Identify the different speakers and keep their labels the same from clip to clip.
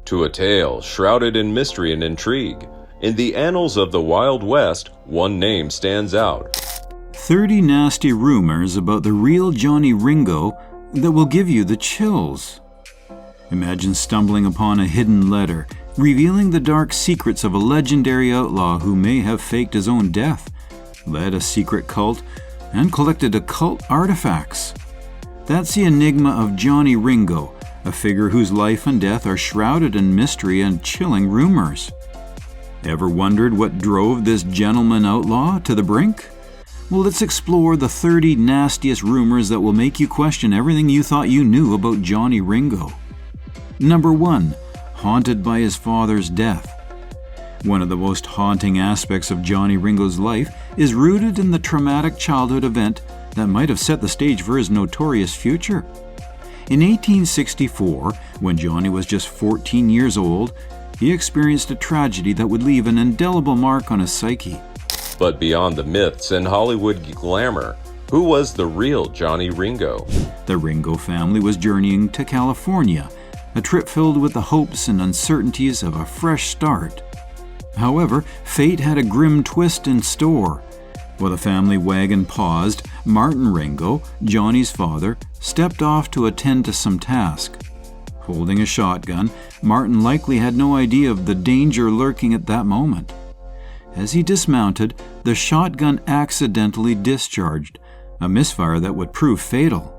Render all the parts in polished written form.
Speaker 1: To a tale shrouded in mystery and intrigue. In the annals of the Wild West, one name stands out.
Speaker 2: 30 nasty rumors about the real Johnny Ringo that will give you the chills. Imagine stumbling upon a hidden letter, revealing the dark secrets of a legendary outlaw who may have faked his own death, led a secret cult, and collected occult artifacts. That's the enigma of Johnny Ringo, a figure whose life and death are shrouded in mystery and chilling rumors. Ever wondered what drove this gentleman outlaw to the brink? Well, let's explore the 30 nastiest rumors that will make you question everything you thought you knew about Johnny Ringo. Number 1. Haunted by his father's death. One of the most haunting aspects of Johnny Ringo's life is rooted in the traumatic childhood event that might have set the stage for his notorious future. In 1864, when Johnny was just 14 years old, he experienced a tragedy that would leave an indelible mark on his psyche.
Speaker 1: But beyond the myths and Hollywood glamour, who was the real Johnny Ringo?
Speaker 2: The Ringo family was journeying to California, a trip filled with the hopes and uncertainties of a fresh start. However, fate had a grim twist in store. While the family wagon paused, Martin Ringo, Johnny's father, stepped off to attend to some task. Holding a shotgun, Martin likely had no idea of the danger lurking at that moment. As he dismounted, the shotgun accidentally discharged, a misfire that would prove fatal.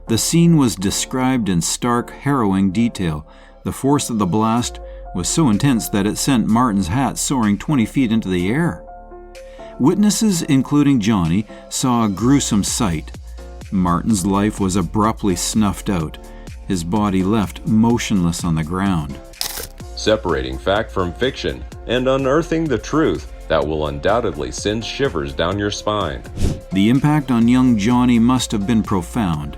Speaker 2: The scene was described in stark, harrowing detail. The force of the blast was so intense that it sent Martin's hat soaring 20 feet into the air. Witnesses, including Johnny, saw a gruesome sight. Martin's life was abruptly snuffed out, his body left motionless on the ground.
Speaker 1: Separating fact from fiction and unearthing the truth that will undoubtedly send shivers down your spine.
Speaker 2: The impact on young Johnny must have been profound.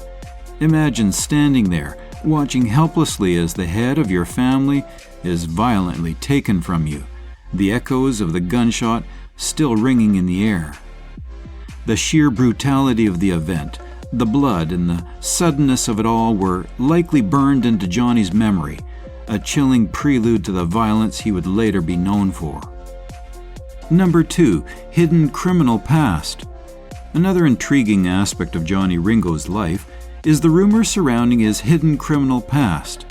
Speaker 2: Imagine standing there, watching helplessly as the head of your family is violently taken from you, the echoes of the gunshot still ringing in the air. The sheer brutality of the event, the blood and the suddenness of it all were likely burned into Johnny's memory, a chilling prelude to the violence he would later be known for. Number 2. Hidden criminal past. Another intriguing aspect of Johnny Ringo's life is the rumor surrounding his hidden criminal past.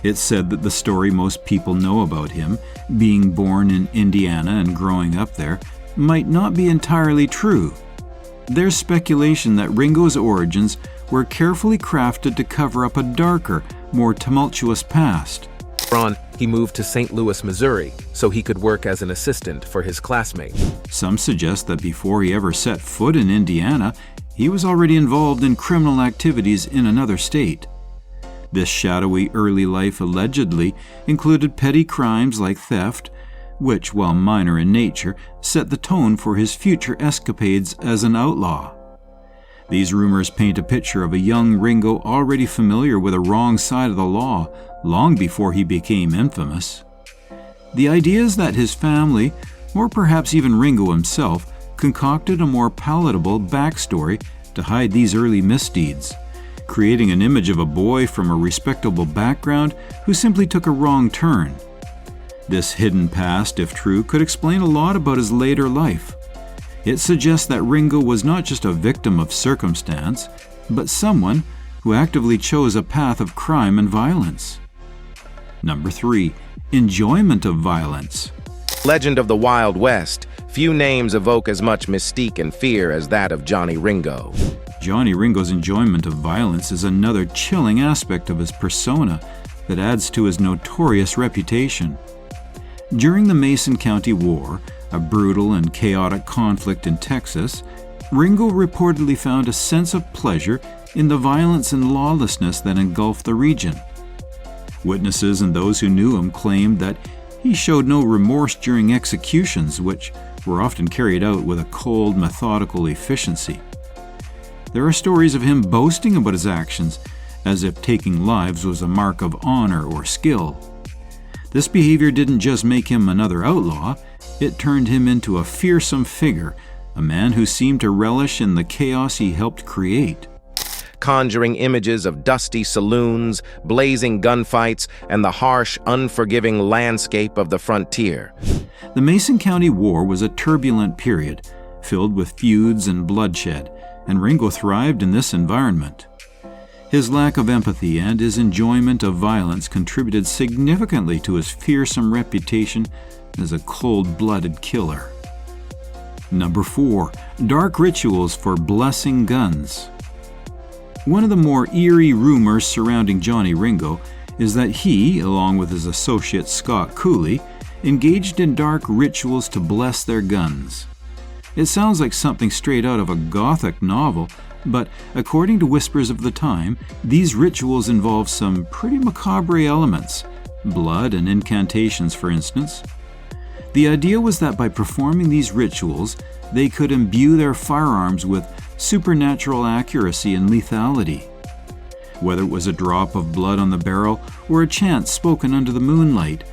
Speaker 2: It's said that the story most people know about him, being born in Indiana and growing up there, might not be entirely true. There's speculation that Ringo's origins were carefully crafted to cover up a darker, more tumultuous past.
Speaker 3: He moved to St. Louis, Missouri, so he could work as an assistant for his classmate.
Speaker 2: Some suggest that before he ever set foot in Indiana, he was already involved in criminal activities in another state. This shadowy early life allegedly included petty crimes like theft, which, while minor in nature, set the tone for his future escapades as an outlaw. These rumors paint a picture of a young Ringo already familiar with the wrong side of the law long before he became infamous. The idea is that his family, or perhaps even Ringo himself, concocted a more palatable backstory to hide these early misdeeds, creating an image of a boy from a respectable background who simply took a wrong turn. This hidden past, if true, could explain a lot about his later life. It suggests that Ringo was not just a victim of circumstance, but someone who actively chose a path of crime and violence. Number 3. Enjoyment of violence.
Speaker 3: Legend of the Wild West. Few names evoke as much mystique and fear as that of Johnny Ringo.
Speaker 2: Johnny Ringo's enjoyment of violence is another chilling aspect of his persona that adds to his notorious reputation. During the Mason County War, a brutal and chaotic conflict in Texas, Ringo reportedly found a sense of pleasure in the violence and lawlessness that engulfed the region. Witnesses and those who knew him claimed that he showed no remorse during executions, which were often carried out with a cold, methodical efficiency. There are stories of him boasting about his actions, as if taking lives was a mark of honor or skill. This behavior didn't just make him another outlaw, it turned him into a fearsome figure, a man who seemed to relish in the chaos he helped create.
Speaker 3: conjuring images of dusty saloons, blazing gunfights, and the harsh, unforgiving landscape of the frontier.
Speaker 2: The Mason County War was a turbulent period, filled with feuds and bloodshed, and Ringo thrived in this environment. His lack of empathy and his enjoyment of violence contributed significantly to his fearsome reputation as a cold-blooded killer. Number 4. Dark rituals for blessing guns. One of the more eerie rumors surrounding Johnny Ringo is that he, along with his associate Scott Cooley, engaged in dark rituals to bless their guns. It sounds like something straight out of a Gothic novel, but according to whispers of the time, these rituals involve some pretty macabre elements, blood and incantations for instance. The idea was that by performing these rituals, they could imbue their firearms with supernatural accuracy and lethality. Whether it was a drop of blood on the barrel or a chant spoken under the moonlight,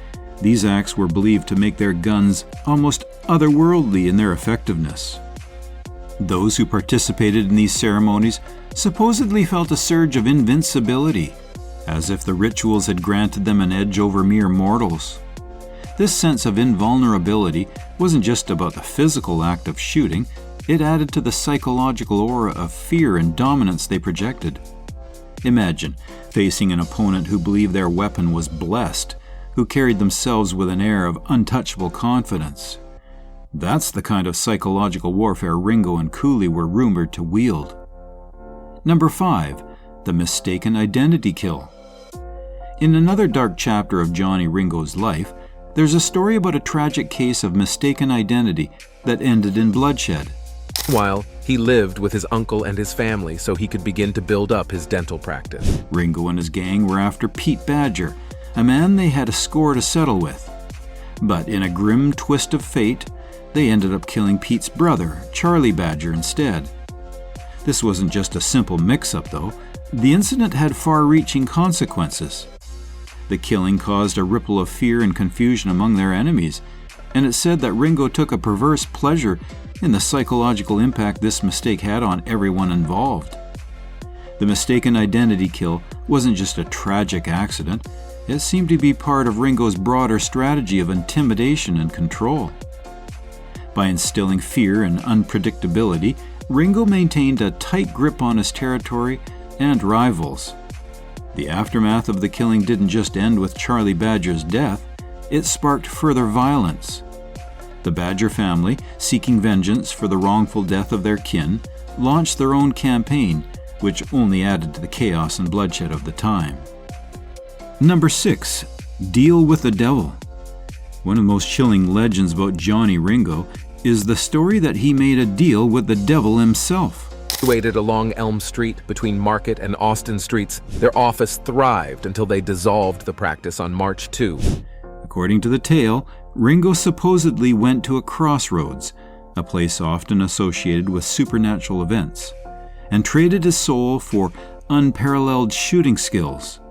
Speaker 2: these acts were believed to make their guns almost otherworldly in their effectiveness. Those who participated in these ceremonies supposedly felt a surge of invincibility, as if the rituals had granted them an edge over mere mortals. This sense of invulnerability wasn't just about the physical act of shooting, it added to the psychological aura of fear and dominance they projected. Imagine facing an opponent who believed their weapon was blessed, who carried themselves with an air of untouchable confidence. That's the kind of psychological warfare Ringo and Cooley were rumored to wield. Number 5. The mistaken identity kill. In another dark chapter of Johnny Ringo's life, there's a story about a tragic case of mistaken identity that ended in bloodshed.
Speaker 4: While he lived with his uncle and his family so he could begin to build up his dental practice.
Speaker 2: Ringo and his gang were after Pete Badger, a man they had a score to settle with. But in a grim twist of fate, they ended up killing Pete's brother, Charlie Badger, instead. This wasn't just a simple mix-up, though. The incident had far-reaching consequences. The killing caused a ripple of fear and confusion among their enemies, and it's said that Ringo took a perverse pleasure in the psychological impact this mistake had on everyone involved. The mistaken identity kill wasn't just a tragic accident, it seemed to be part of Ringo's broader strategy of intimidation and control. By instilling fear and unpredictability, Ringo maintained a tight grip on his territory and rivals. The aftermath of the killing didn't just end with Charlie Badger's death, it sparked further violence. The Badger family, seeking vengeance for the wrongful death of their kin, launched their own campaign, which only added to the chaos and bloodshed of the time. Number 6. Deal with the devil. One of the most chilling legends about Johnny Ringo is the story that he made a deal with the devil himself.
Speaker 4: Situated along Elm Street between Market and Austin Streets, their office thrived until they dissolved the practice on March 2.
Speaker 2: According to the tale, Ringo supposedly went to a crossroads, a place often associated with supernatural events, and traded his soul for unparalleled shooting skills.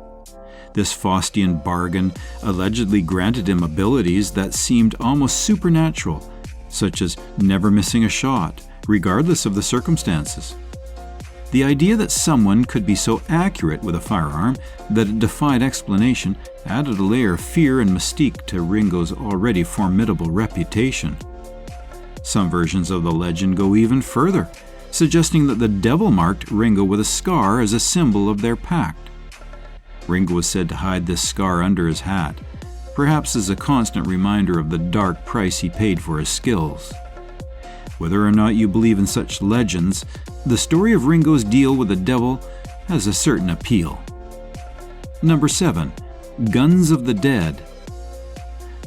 Speaker 2: This Faustian bargain allegedly granted him abilities that seemed almost supernatural, such as never missing a shot, regardless of the circumstances. The idea that someone could be so accurate with a firearm that it defied explanation added a layer of fear and mystique to Ringo's already formidable reputation. Some versions of the legend go even further, suggesting that the devil marked Ringo with a scar as a symbol of their pact. Ringo was said to hide this scar under his hat, perhaps as a constant reminder of the dark price he paid for his skills. Whether or not you believe in such legends, the story of Ringo's deal with the devil has a certain appeal. Number 7. Guns of the Dead.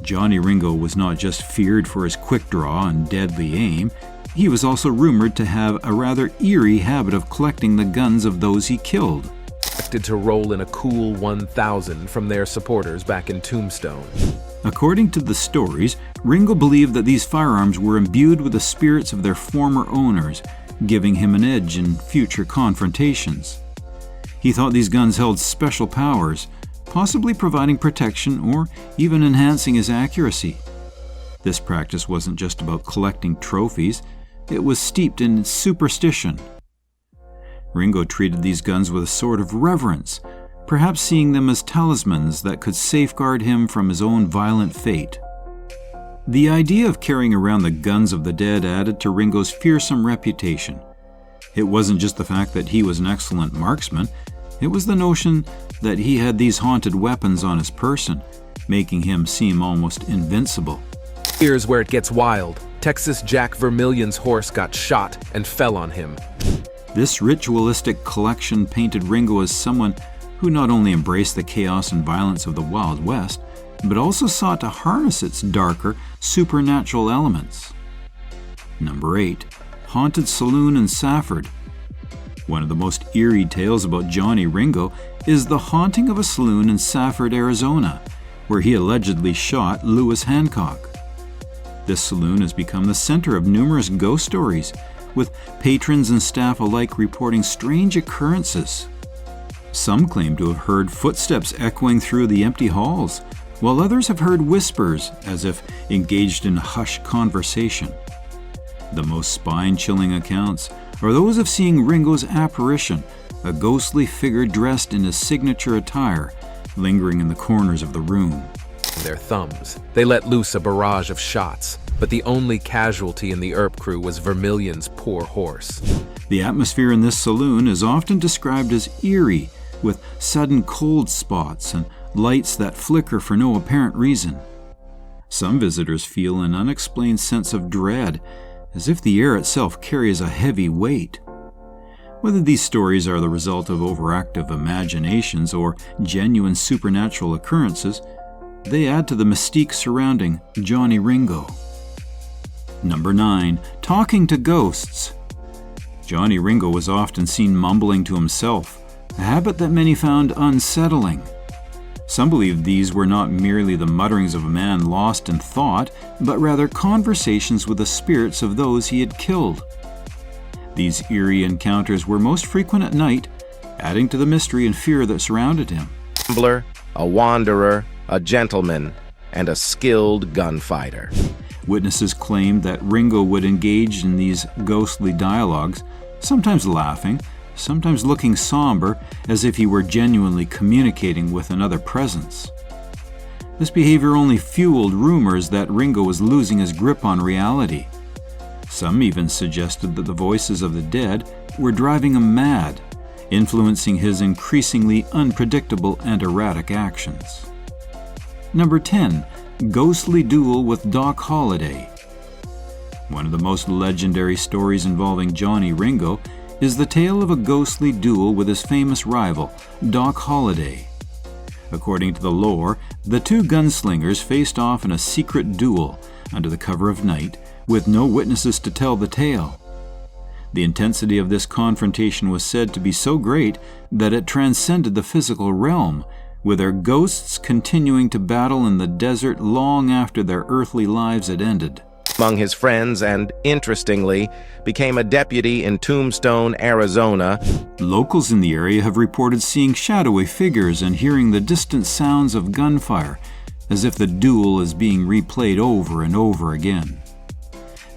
Speaker 2: Johnny Ringo was not just feared for his quick draw and deadly aim, he was also rumored to have a rather eerie habit of collecting the guns of those he killed.
Speaker 4: Expected to roll in a cool 1,000 from their supporters back in Tombstone.
Speaker 2: According to the stories, Ringo believed that these firearms were imbued with the spirits of their former owners, giving him an edge in future confrontations. He thought these guns held special powers, possibly providing protection or even enhancing his accuracy. This practice wasn't just about collecting trophies, it was steeped in superstition. Ringo treated these guns with a sort of reverence, perhaps seeing them as talismans that could safeguard him from his own violent fate. The idea of carrying around the guns of the dead added to Ringo's fearsome reputation. It wasn't just the fact that he was an excellent marksman, it was the notion that he had these haunted weapons on his person, making him seem almost invincible.
Speaker 4: Here's where it gets wild. Texas Jack Vermillion's horse got shot and fell on him.
Speaker 2: This ritualistic collection painted Ringo as someone who not only embraced the chaos and violence of the Wild West, but also sought to harness its darker, supernatural elements. Number 8. Haunted Saloon in Safford. One of the most eerie tales about Johnny Ringo is the haunting of a saloon in Safford, Arizona, where he allegedly shot Lewis Hancock. This saloon has become the center of numerous ghost stories, with patrons and staff alike reporting strange occurrences. Some claim to have heard footsteps echoing through the empty halls, while others have heard whispers as if engaged in hushed conversation. The most spine-chilling accounts are those of seeing Ringo's apparition, a ghostly figure dressed in his signature attire, lingering in the corners of the room.
Speaker 4: Their thumbs. They let loose a barrage of shots, but the only casualty in the Earp crew was Vermillion's poor horse.
Speaker 2: The atmosphere in this saloon is often described as eerie, with sudden cold spots and lights that flicker for no apparent reason. Some visitors feel an unexplained sense of dread, as if the air itself carries a heavy weight. Whether these stories are the result of overactive imaginations or genuine supernatural occurrences, they add to the mystique surrounding Johnny Ringo. Number 9. Talking to ghosts. Johnny Ringo was often seen mumbling to himself, a habit that many found unsettling. Some believed these were not merely the mutterings of a man lost in thought, but rather conversations with the spirits of those he had killed. These eerie encounters were most frequent at night, adding to the mystery and fear that surrounded him.
Speaker 3: A gambler, a wanderer, a gentleman, and a skilled gunfighter.
Speaker 2: Witnesses claimed that Ringo would engage in these ghostly dialogues, sometimes laughing, sometimes looking somber, as if he were genuinely communicating with another presence. This behavior only fueled rumors that Ringo was losing his grip on reality. Some even suggested that the voices of the dead were driving him mad, influencing his increasingly unpredictable and erratic actions. Number 10. Ghostly Duel with Doc Holliday. One of the most legendary stories involving Johnny Ringo is the tale of a ghostly duel with his famous rival, Doc Holliday. According to the lore, the two gunslingers faced off in a secret duel under the cover of night, with no witnesses to tell the tale. The intensity of this confrontation was said to be so great that it transcended the physical realm, with their ghosts continuing to battle in the desert long after their earthly lives had ended.
Speaker 3: Among his friends and, interestingly, became a deputy in Tombstone, Arizona.
Speaker 2: Locals in the area have reported seeing shadowy figures and hearing the distant sounds of gunfire, as if the duel is being replayed over and over again.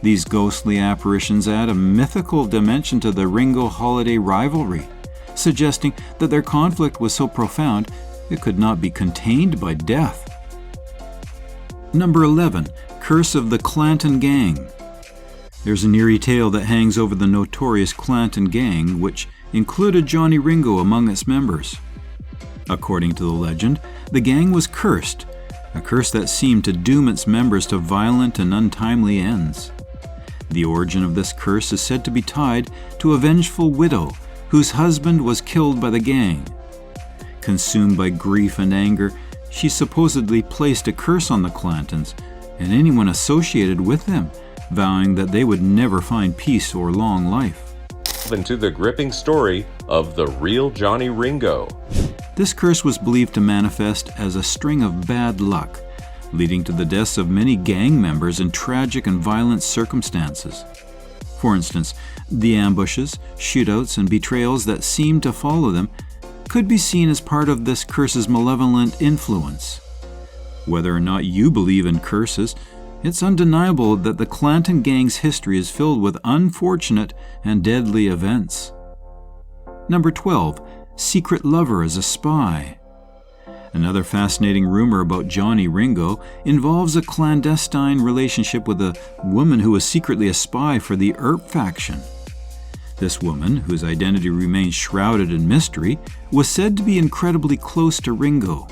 Speaker 2: These ghostly apparitions add a mythical dimension to the Ringo-Holliday rivalry, suggesting that their conflict was so profound it could not be contained by death. Number 11. Curse of the Clanton Gang. There's an eerie tale that hangs over the notorious Clanton Gang, which included Johnny Ringo among its members. According to the legend, the gang was cursed, a curse that seemed to doom its members to violent and untimely ends. The origin of this curse is said to be tied to a vengeful widow whose husband was killed by the gang. Consumed by grief and anger, she supposedly placed a curse on the Clantons and anyone associated with them, vowing that they would never find peace or long life.
Speaker 1: Into the gripping story of the real Johnny Ringo.
Speaker 2: This curse was believed to manifest as a string of bad luck, leading to the deaths of many gang members in tragic and violent circumstances. For instance, the ambushes, shootouts, and betrayals that seemed to follow them could be seen as part of this curse's malevolent influence. Whether or not you believe in curses, it's undeniable that the Clanton Gang's history is filled with unfortunate and deadly events. Number 12. Secret lover as a spy. Another fascinating rumor about Johnny Ringo involves a clandestine relationship with a woman who was secretly a spy for the Earp faction. This woman, whose identity remains shrouded in mystery, was said to be incredibly close to Ringo.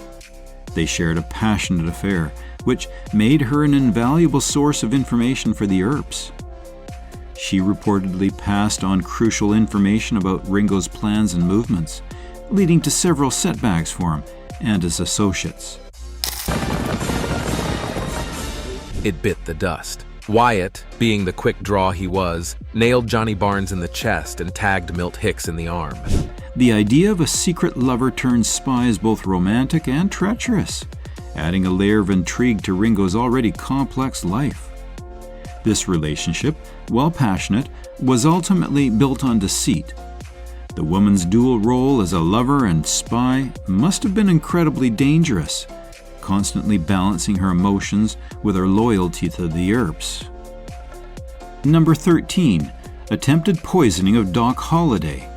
Speaker 2: They shared a passionate affair, which made her an invaluable source of information for the Earps. She reportedly passed on crucial information about Ringo's plans and movements, leading to several setbacks for him and his associates.
Speaker 4: It bit the dust. Wyatt, being the quick draw he was, nailed Johnny Barnes in the chest and tagged Milt Hicks in the arm.
Speaker 2: The idea of a secret lover turned spy is both romantic and treacherous, adding a layer of intrigue to Ringo's already complex life. This relationship, while passionate, was ultimately built on deceit. The woman's dual role as a lover and spy must have been incredibly dangerous, constantly balancing her emotions with her loyalty to the Earps. Number 13. Attempted poisoning of Doc Holliday.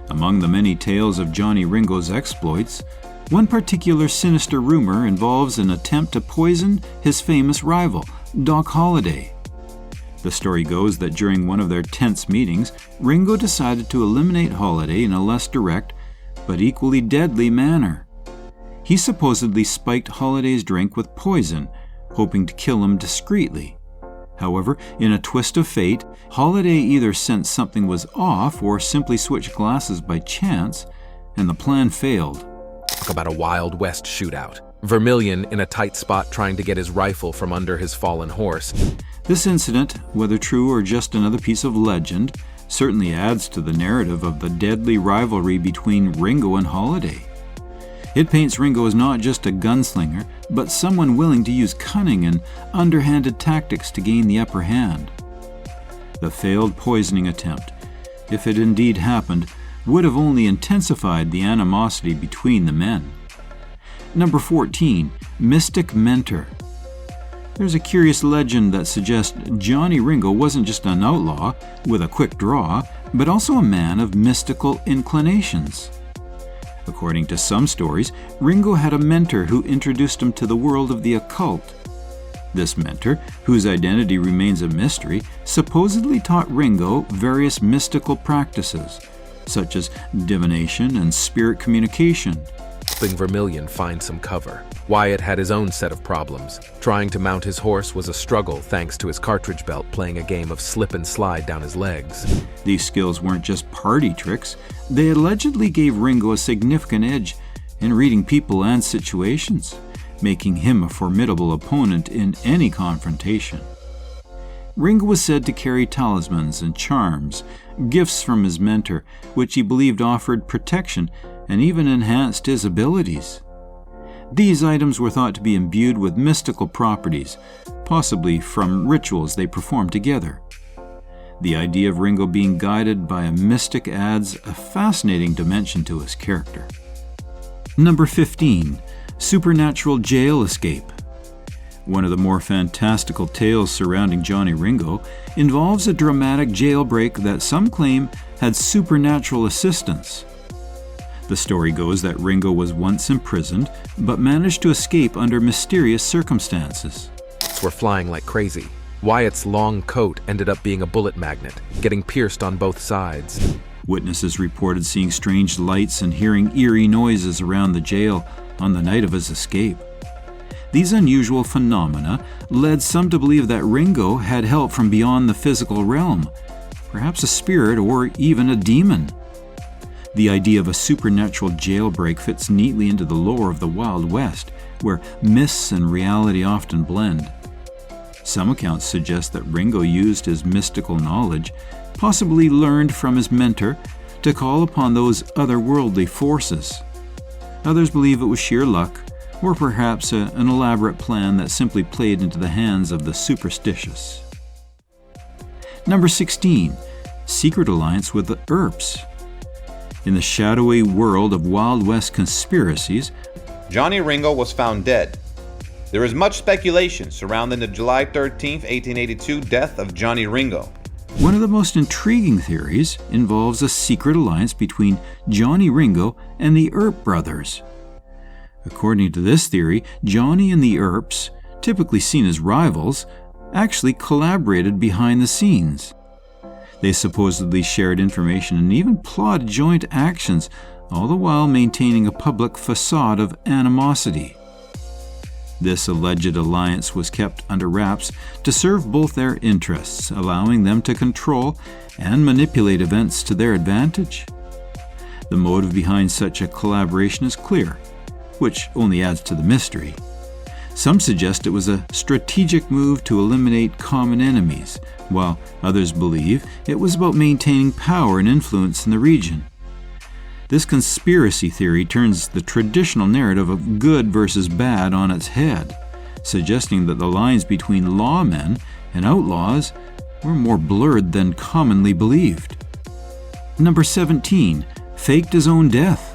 Speaker 2: Among the many tales of Johnny Ringo's exploits, one particular sinister rumor involves an attempt to poison his famous rival, Doc Holliday. The story goes that during one of their tense meetings, Ringo decided to eliminate Holliday in a less direct, but equally deadly manner. He supposedly spiked Holliday's drink with poison, hoping to kill him discreetly. However, in a twist of fate, Holliday either sensed something was off or simply switched glasses by chance, and the plan failed.
Speaker 4: Talk about a Wild West shootout. Vermilion in a tight spot trying to get his rifle from under his fallen horse.
Speaker 2: This incident, whether true or just another piece of legend, certainly adds to the narrative of the deadly rivalry between Ringo and Holliday. It paints Ringo as not just a gunslinger, but someone willing to use cunning and underhanded tactics to gain the upper hand. The failed poisoning attempt, if it indeed happened, would have only intensified the animosity between the men. Number 14. Mystic Mentor. There's a curious legend that suggests Johnny Ringo wasn't just an outlaw with a quick draw, but also a man of mystical inclinations. According to some stories, Ringo had a mentor who introduced him to the world of the occult. This mentor, whose identity remains a mystery, supposedly taught Ringo various mystical practices, such as divination and spirit communication.
Speaker 4: Helping Vermilion find some cover. Wyatt had his own set of problems. Trying to mount his horse was a struggle thanks to his cartridge belt playing a game of slip and slide down his legs.
Speaker 2: These skills weren't just party tricks. They allegedly gave Ringo a significant edge in reading people and situations, making him a formidable opponent in any confrontation. Ringo was said to carry talismans and charms, gifts from his mentor, which he believed offered protection and even enhanced his abilities. These items were thought to be imbued with mystical properties, possibly from rituals they performed together. The idea of Ringo being guided by a mystic adds a fascinating dimension to his character. Number 15. Supernatural jail escape. One of the more fantastical tales surrounding Johnny Ringo involves a dramatic jailbreak that some claim had supernatural assistance. The story goes that Ringo was once imprisoned, but managed to escape under mysterious circumstances.
Speaker 4: Were flying like crazy. Wyatt's long coat ended up being a bullet magnet, getting pierced on both sides.
Speaker 2: Witnesses reported seeing strange lights and hearing eerie noises around the jail on the night of his escape. These unusual phenomena led some to believe that Ringo had help from beyond the physical realm, perhaps a spirit or even a demon. The idea of a supernatural jailbreak fits neatly into the lore of the Wild West, where myths and reality often blend. Some accounts suggest that Ringo used his mystical knowledge, possibly learned from his mentor, to call upon those otherworldly forces. Others believe it was sheer luck, or perhaps an elaborate plan that simply played into the hands of the superstitious. Number 16. Secret alliance with the Earps. In the shadowy world of Wild West conspiracies,
Speaker 5: Johnny Ringo was found dead. There is much speculation surrounding the July 13, 1882 death of Johnny Ringo.
Speaker 2: One of the most intriguing theories involves a secret alliance between Johnny Ringo and the Earp brothers. According to this theory, Johnny and the Earps, typically seen as rivals, actually collaborated behind the scenes. They supposedly shared information and even plotted joint actions, all the while maintaining a public facade of animosity. This alleged alliance was kept under wraps to serve both their interests, allowing them to control and manipulate events to their advantage. The motive behind such a collaboration is clear, which only adds to the mystery. Some suggest it was a strategic move to eliminate common enemies, while others believe it was about maintaining power and influence in the region. This conspiracy theory turns the traditional narrative of good versus bad on its head, suggesting that the lines between lawmen and outlaws were more blurred than commonly believed. Number 17. Faked his own death.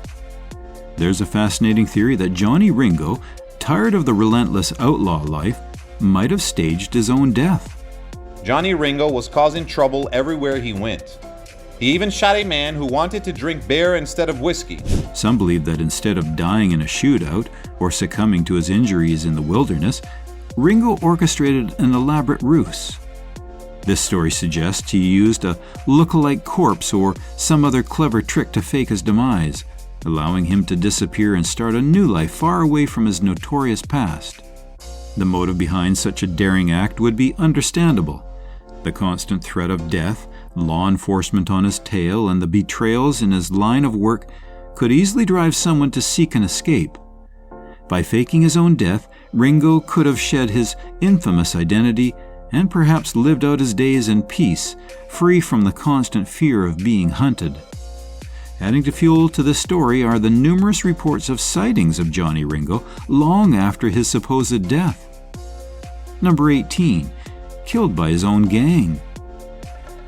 Speaker 2: There's a fascinating theory that Johnny Ringo, tired of the relentless outlaw life, might have staged his own death.
Speaker 5: Johnny Ringo was causing trouble everywhere he went. He even shot a man who wanted to drink beer instead of whiskey.
Speaker 2: Some believe that instead of dying in a shootout or succumbing to his injuries in the wilderness, Ringo orchestrated an elaborate ruse. This story suggests he used a look-alike corpse or some other clever trick to fake his demise, allowing him to disappear and start a new life far away from his notorious past. The motive behind such a daring act would be understandable. The constant threat of death, law enforcement on his tail, and the betrayals in his line of work could easily drive someone to seek an escape. By faking his own death, Ringo could have shed his infamous identity and perhaps lived out his days in peace, free from the constant fear of being hunted. Adding to fuel to this story are the numerous reports of sightings of Johnny Ringo long after his supposed death. Number 18. Killed by his own gang.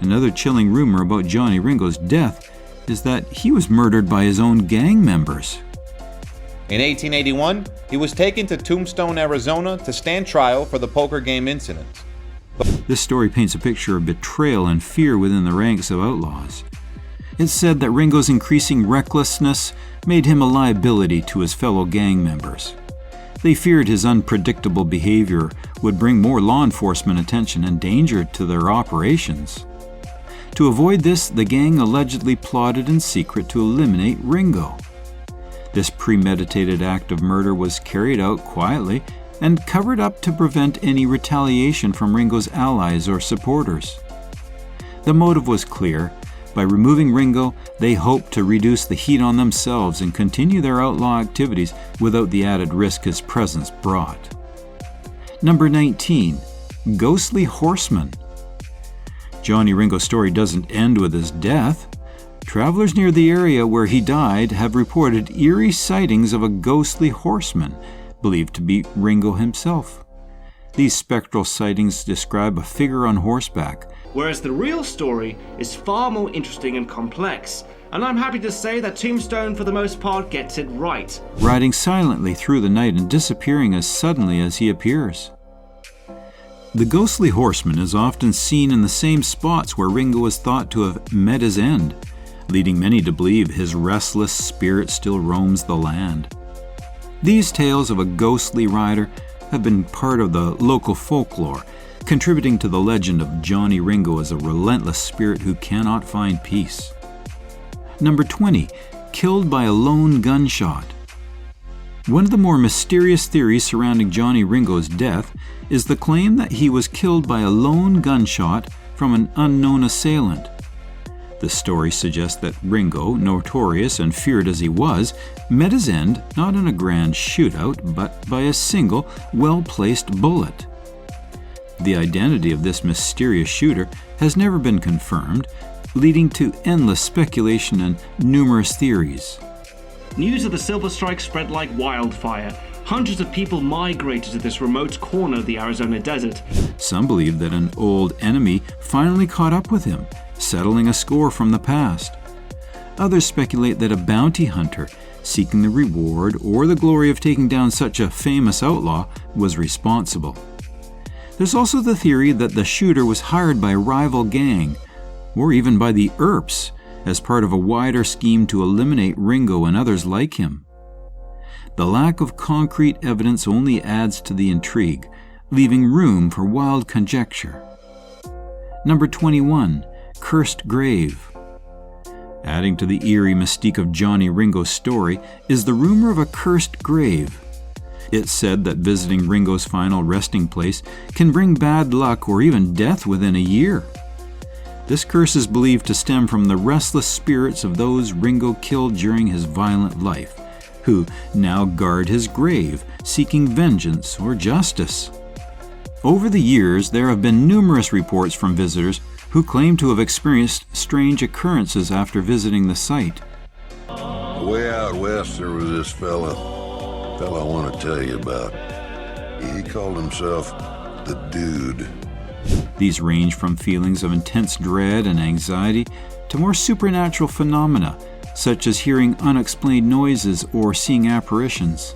Speaker 2: Another chilling rumor about Johnny Ringo's death is that he was murdered by his own gang members.
Speaker 5: In 1881, he was taken to Tombstone, Arizona to stand trial for the poker game incident.
Speaker 2: This story paints a picture of betrayal and fear within the ranks of outlaws. It's said that Ringo's increasing recklessness made him a liability to his fellow gang members. They feared his unpredictable behavior would bring more law enforcement attention and danger to their operations. To avoid this, the gang allegedly plotted in secret to eliminate Ringo. This premeditated act of murder was carried out quietly and covered up to prevent any retaliation from Ringo's allies or supporters. The motive was clear. By removing Ringo, they hoped to reduce the heat on themselves and continue their outlaw activities without the added risk his presence brought. Number 19. Ghostly Horseman. Johnny Ringo's story doesn't end with his death. Travelers near the area where he died have reported eerie sightings of a ghostly horseman, believed to be Ringo himself. These spectral sightings describe a figure on horseback,
Speaker 6: whereas the real story is far more interesting and complex, and I'm happy to say that Tombstone for the most part gets it right.
Speaker 2: riding silently through the night and disappearing as suddenly as he appears. The ghostly horseman is often seen in the same spots where Ringo is thought to have met his end, leading many to believe his restless spirit still roams the land. These tales of a ghostly rider have been part of the local folklore, contributing to the legend of Johnny Ringo as a relentless spirit who cannot find peace. Number 20. Killed by a lone gunshot. One of the more mysterious theories surrounding Johnny Ringo's death is the claim that he was killed by a lone gunshot from an unknown assailant. The story suggests that Ringo, notorious and feared as he was, met his end not in a grand shootout, but by a single, well-placed bullet. The identity of this mysterious shooter has never been confirmed, leading to endless speculation and numerous theories.
Speaker 6: News of the Silver Strike spread like wildfire. Hundreds of people migrated to this remote corner of the Arizona desert.
Speaker 2: Some believe that an old enemy finally caught up with him, settling a score from the past. Others speculate that a bounty hunter, seeking the reward or the glory of taking down such a famous outlaw, was responsible. There's also the theory that the shooter was hired by a rival gang, or even by the Earps, as part of a wider scheme to eliminate Ringo and others like him. The lack of concrete evidence only adds to the intrigue, leaving room for wild conjecture. Number 21, Cursed Grave. Adding to the eerie mystique of Johnny Ringo's story is the rumor of a cursed grave. It's said that visiting Ringo's final resting place can bring bad luck or even death within a year. This curse is believed to stem from the restless spirits of those Ringo killed during his violent life, who now guard his grave, seeking vengeance or justice. Over the years, there have been numerous reports from visitors who claim to have experienced strange occurrences after visiting the site.
Speaker 7: Way out west, there was this fella I want to tell you about. He called himself the Dude.
Speaker 2: These range from feelings of intense dread and anxiety to more supernatural phenomena, such as hearing unexplained noises or seeing apparitions.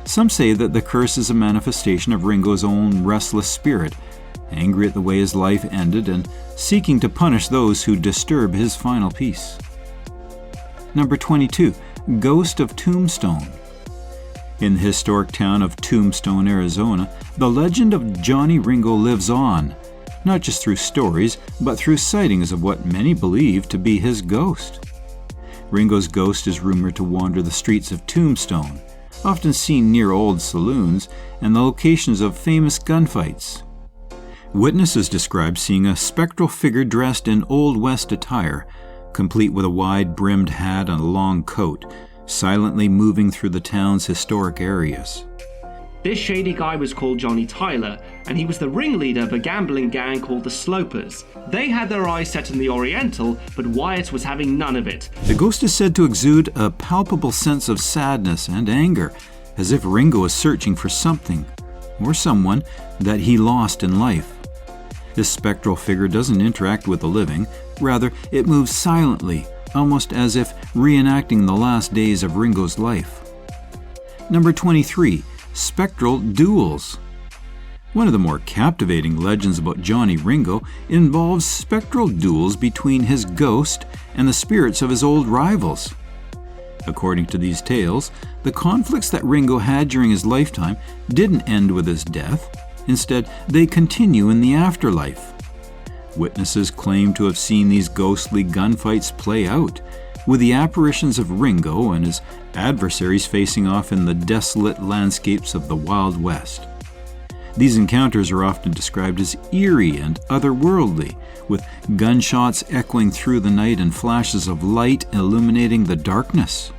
Speaker 2: Some say that the curse is a manifestation of Ringo's own restless spirit, angry at the way his life ended and seeking to punish those who disturb his final peace. Number 22, Ghost of Tombstone. In the historic town of Tombstone, Arizona, the legend of Johnny Ringo lives on, not just through stories, but through sightings of what many believe to be his ghost. Ringo's ghost is rumored to wander the streets of Tombstone, often seen near old saloons and the locations of famous gunfights. Witnesses describe seeing a spectral figure dressed in Old West attire, complete with a wide-brimmed hat and a long coat, silently moving through the town's historic areas.
Speaker 6: This shady guy was called Johnny Tyler, and he was the ringleader of a gambling gang called the Slopers. They had their eyes set on the Oriental, but Wyatt was having none of it.
Speaker 2: The ghost is said to exude a palpable sense of sadness and anger, as if Ringo is searching for something, or someone, that he lost in life. This spectral figure doesn't interact with the living, rather it moves silently, almost as if reenacting the last days of Ringo's life. Number 23, Spectral Duels. One of the more captivating legends about Johnny Ringo involves spectral duels between his ghost and the spirits of his old rivals. According to these tales, the conflicts that Ringo had during his lifetime didn't end with his death. Instead, they continue in the afterlife. Witnesses claim to have seen these ghostly gunfights play out, with the apparitions of Ringo and his adversaries facing off in the desolate landscapes of the Wild West. These encounters are often described as eerie and otherworldly, with gunshots echoing through the night and flashes of light illuminating the darkness.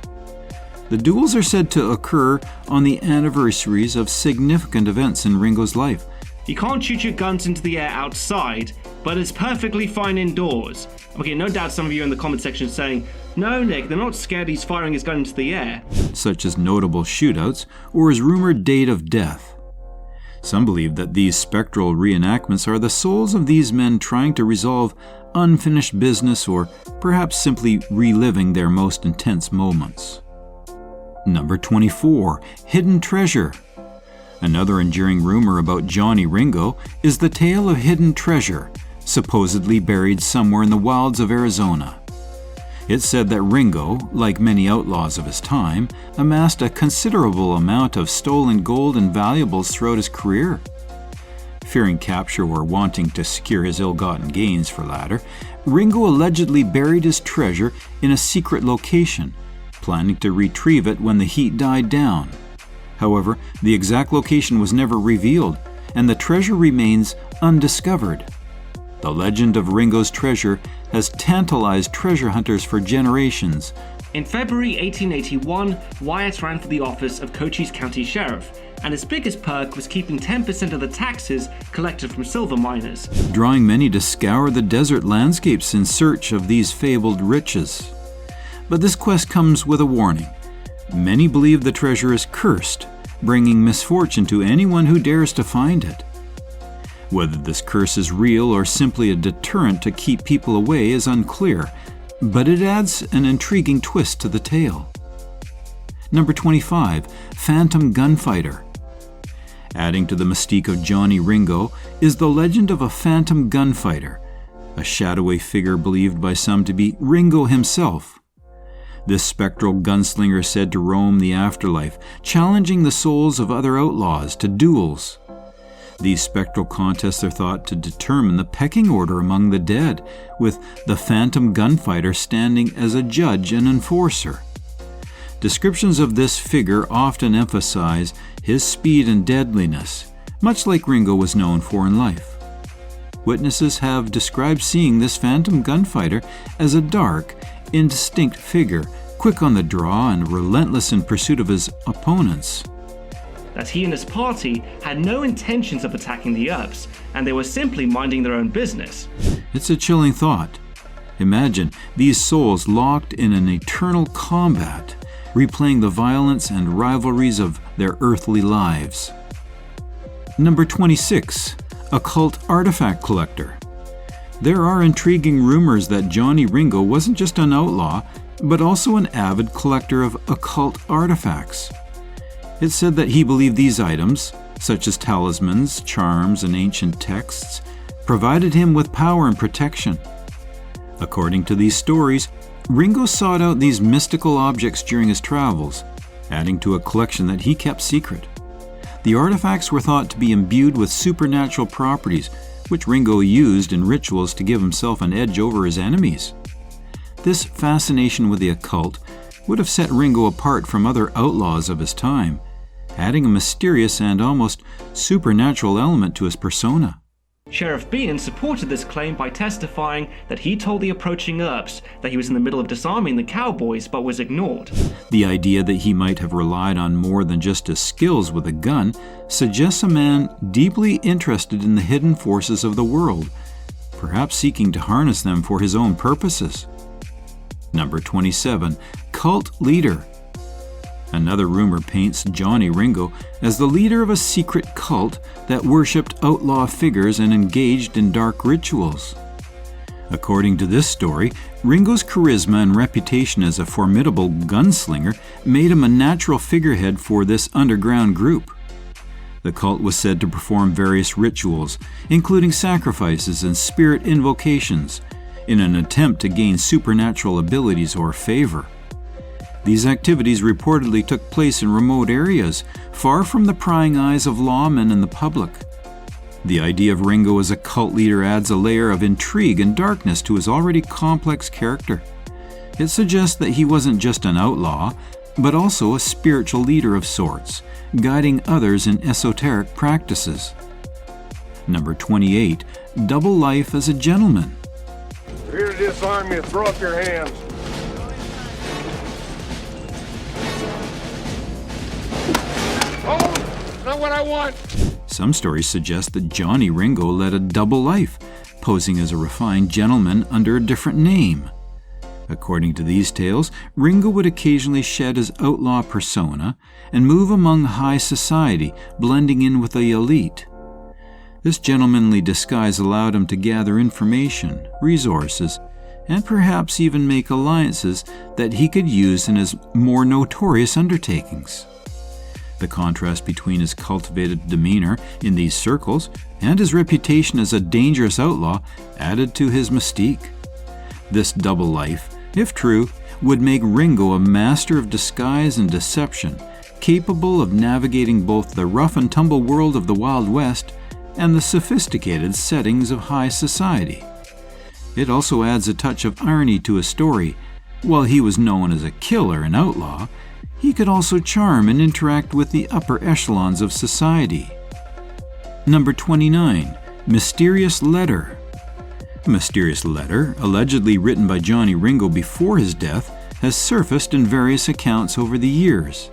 Speaker 2: The duels are said to occur on the anniversaries of significant events in Ringo's life.
Speaker 6: You can't shoot your guns into the air outside, but it's perfectly fine indoors. Okay, no doubt some of you in the comment section saying, "No, Nick, they're not scared he's firing his gun into the air."
Speaker 2: Such as notable shootouts or his rumored date of death. Some believe that these spectral reenactments are the souls of these men trying to resolve unfinished business or perhaps simply reliving their most intense moments. Number 24, Hidden Treasure. Another enduring rumor about Johnny Ringo is the tale of hidden treasure, supposedly buried somewhere in the wilds of Arizona. It's said that Ringo, like many outlaws of his time, amassed a considerable amount of stolen gold and valuables throughout his career. Fearing capture or wanting to secure his ill-gotten gains for latter, Ringo allegedly buried his treasure in a secret location, planning to retrieve it when the heat died down. However, the exact location was never revealed, and the treasure remains undiscovered. The legend of Ringo's treasure has tantalized treasure hunters for generations.
Speaker 6: In February 1881, Wyatt ran for the office of Cochise County Sheriff, and his biggest perk was keeping 10% of the taxes collected from silver miners,
Speaker 2: drawing many to scour the desert landscapes in search of these fabled riches. But this quest comes with a warning. Many believe the treasure is cursed, bringing misfortune to anyone who dares to find it. Whether this curse is real or simply a deterrent to keep people away is unclear, but it adds an intriguing twist to the tale. Number 25, Phantom Gunfighter. Adding to the mystique of Johnny Ringo is the legend of a phantom gunfighter, a shadowy figure believed by some to be Ringo himself. This spectral gunslinger said to roam the afterlife, challenging the souls of other outlaws to duels. These spectral contests are thought to determine the pecking order among the dead, with the phantom gunfighter standing as a judge and enforcer. Descriptions of this figure often emphasize his speed and deadliness, much like Ringo was known for in life. Witnesses have described seeing this phantom gunfighter as a dark, indistinct figure, quick on the draw and relentless in pursuit of his opponents.
Speaker 6: That he and his party had no intentions of attacking the Earps, and they were simply minding their own business.
Speaker 2: It's a chilling thought. Imagine these souls locked in an eternal combat, replaying the violence and rivalries of their earthly lives. Number 26. Occult Artifact Collector. There are intriguing rumors that Johnny Ringo wasn't just an outlaw, but also an avid collector of occult artifacts. It's said that he believed these items, such as talismans, charms, and ancient texts, provided him with power and protection. According to these stories, Ringo sought out these mystical objects during his travels, adding to a collection that he kept secret. The artifacts were thought to be imbued with supernatural properties, which Ringo used in rituals to give himself an edge over his enemies. This fascination with the occult would have set Ringo apart from other outlaws of his time, adding a mysterious and almost supernatural element to his persona.
Speaker 6: Sheriff Bean supported this claim by testifying that he told the approaching Earps that he was in the middle of disarming the cowboys but was ignored.
Speaker 2: The idea that he might have relied on more than just his skills with a gun suggests a man deeply interested in the hidden forces of the world, perhaps seeking to harness them for his own purposes. Number 27. Cult Leader. Another rumor paints Johnny Ringo as the leader of a secret cult that worshipped outlaw figures and engaged in dark rituals. According to this story, Ringo's charisma and reputation as a formidable gunslinger made him a natural figurehead for this underground group. The cult was said to perform various rituals, including sacrifices and spirit invocations, in an attempt to gain supernatural abilities or favor. These activities reportedly took place in remote areas, far from the prying eyes of lawmen and the public. The idea of Ringo as a cult leader adds a layer of intrigue and darkness to his already complex character. It suggests that he wasn't just an outlaw, but also a spiritual leader of sorts, guiding others in esoteric practices. Number 28. Double life as a gentleman.
Speaker 8: Here to disarm you, throw up your hands. Oh, not what I want.
Speaker 2: Some stories suggest that Johnny Ringo led a double life, posing as a refined gentleman under a different name. According to these tales, Ringo would occasionally shed his outlaw persona and move among high society, blending in with the elite. This gentlemanly disguise allowed him to gather information, resources, and perhaps even make alliances that he could use in his more notorious undertakings. The contrast between his cultivated demeanor in these circles and his reputation as a dangerous outlaw added to his mystique. This double life, if true, would make Ringo a master of disguise and deception, capable of navigating both the rough-and-tumble world of the Wild West and the sophisticated settings of high society. It also adds a touch of irony to his story. While he was known as a killer and outlaw, he could also charm and interact with the upper echelons of society. Number 29. Mysterious Letter. A mysterious letter, allegedly written by Johnny Ringo before his death, has surfaced in various accounts over the years.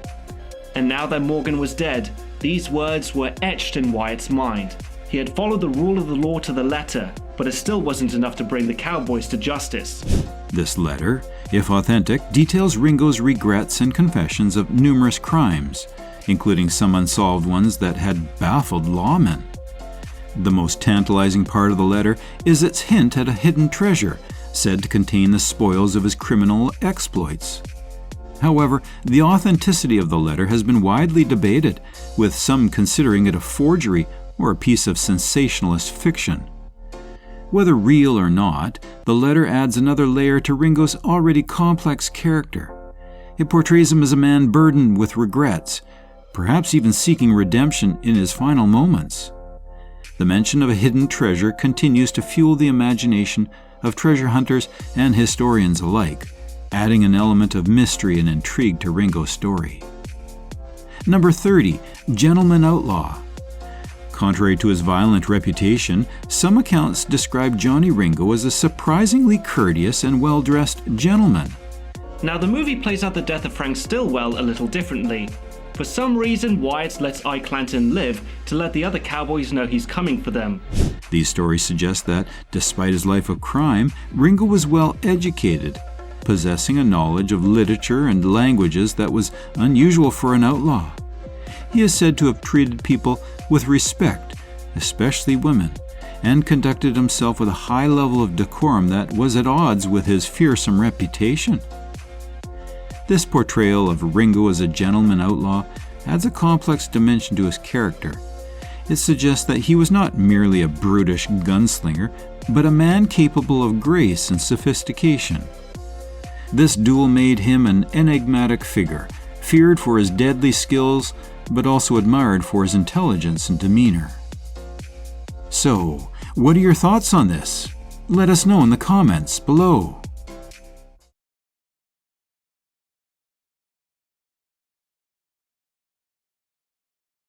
Speaker 6: And now that Morgan was dead, these words were etched in Wyatt's mind. He had followed the rule of the law to the letter, but it still wasn't enough to bring the cowboys to justice.
Speaker 2: This letter, if authentic, details Ringo's regrets and confessions of numerous crimes, including some unsolved ones that had baffled lawmen. The most tantalizing part of the letter is its hint at a hidden treasure, said to contain the spoils of his criminal exploits. However, the authenticity of the letter has been widely debated, with some considering it a forgery or a piece of sensationalist fiction. Whether real or not, the letter adds another layer to Ringo's already complex character. It portrays him as a man burdened with regrets, perhaps even seeking redemption in his final moments. The mention of a hidden treasure continues to fuel the imagination of treasure hunters and historians alike, adding an element of mystery and intrigue to Ringo's story. Number 30, Gentleman Outlaw. Contrary to his violent reputation, some accounts describe Johnny Ringo as a surprisingly courteous and well-dressed gentleman.
Speaker 6: Now, the movie plays out the death of Frank Stillwell a little differently. For some reason, Wyatt lets Ike Clanton live to let the other cowboys know he's coming for them.
Speaker 2: These stories suggest that, despite his life of crime, Ringo was well educated, possessing a knowledge of literature and languages that was unusual for an outlaw. He is said to have treated people with respect, especially women, and conducted himself with a high level of decorum that was at odds with his fearsome reputation. This portrayal of Ringo as a gentleman outlaw adds a complex dimension to his character. It suggests that he was not merely a brutish gunslinger, but a man capable of grace and sophistication. This duel made him an enigmatic figure, feared for his deadly skills, but also admired for his intelligence and demeanor. So, what are your thoughts on this? Let us know in the comments below.